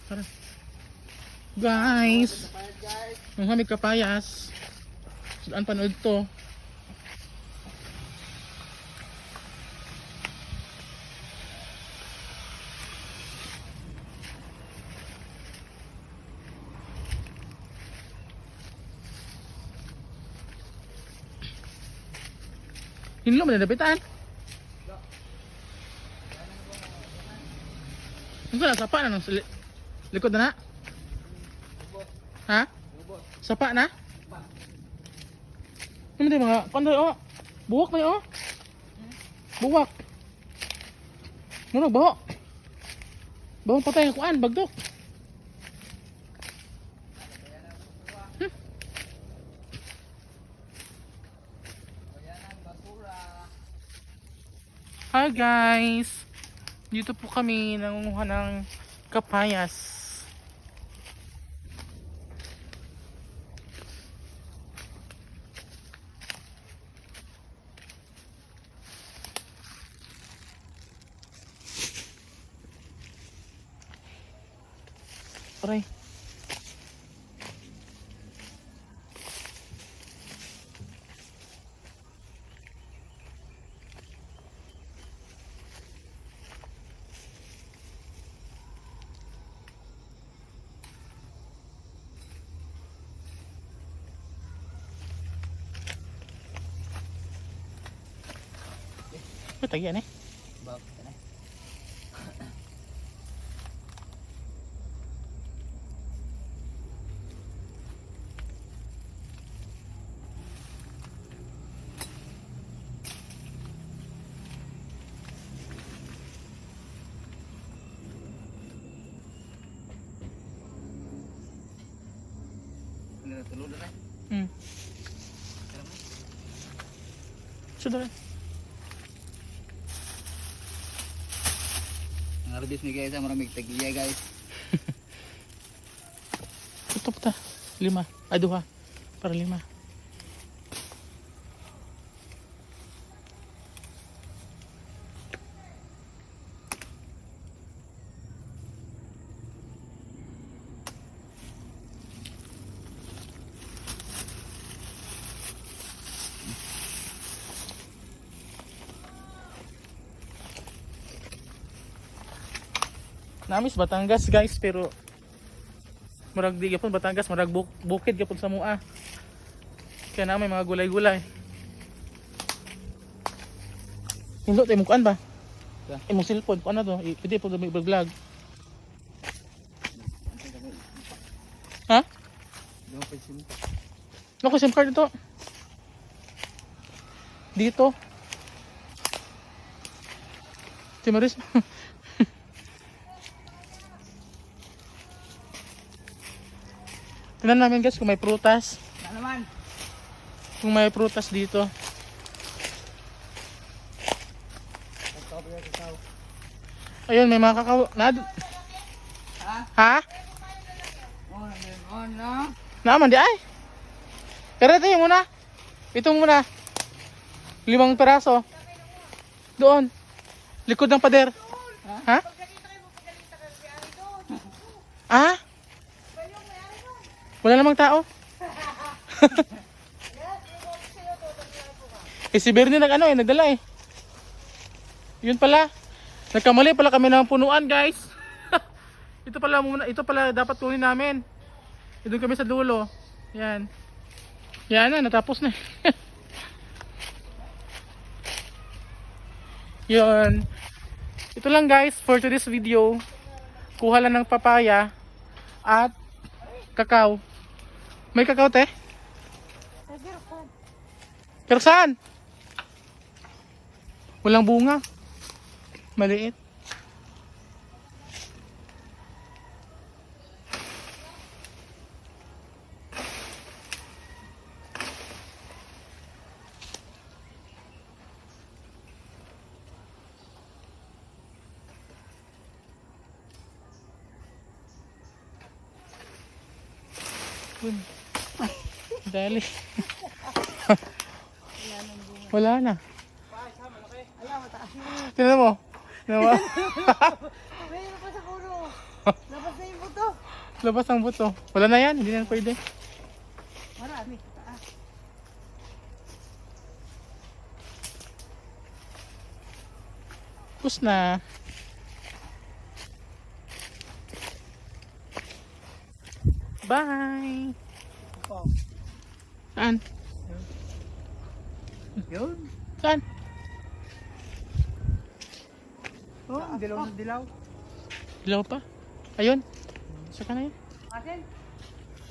Tara. Guys. Ang hamig kapayas. Saan panood to? Hinlo mo na nabitaan. Ang gala, sapa na ng likod na na? Ha? Sapa na? Ano din mga, panday o? Buwak na o? Buwak. Muna, baho. Bahong patay ang kuan, bagdok. Hi guys! Dito po kami nangunguha ng kapayas. Aray. Matagi yan eh. Tulog na. Sudah. Ang arbis ni guys, maraming tagiya guys. Tutup ta. 5. Ay, 2. Para 5. Namis Batangas guys, pero murag di gyapon Batangas, murag bukid gyapon sa mua. Kaya na may mga gulay-gulay. Hindi tayo mukaan ba? Yeah. Imong cellphone, ano to? Pwede po may vlog. Ha? Naku, SIM card ito. Dito. Timaris. Tingnan namin guys kung may prutas. Ano naman? Kung may prutas dito. Ayun, may mga kakao. Ha? Naman di ay. Pero ito yung muna. Ito muna. 5 peraso. Doon. Likod ng pader. Ha? Ah? Wala namang tao. Si Bernie nagdala eh. Yun pala. Nagkamali pala kami ng punuan, guys. Ito pala dapat kunin namin. Doon kami sa dulo. Yan. Yan na, natapos na. Yun. Ito lang guys for today's video. Kuha lang ng papaya at kakao. May kakao te? Pero saan? Walang bunga. Maliit. Dali. Wala na. Tingnan mo. Tingnan mo. Mayroon pa sa kulo. Labas na yung buto. Labas ang buto. Wala na yan, hindi na pwede. Marami sa taas. Pus na. Bye! Opo. Saan? Yun. Saan? Oh, dilaw na dilaw. Dilaw pa? Ayun. Saka na yun. Asin?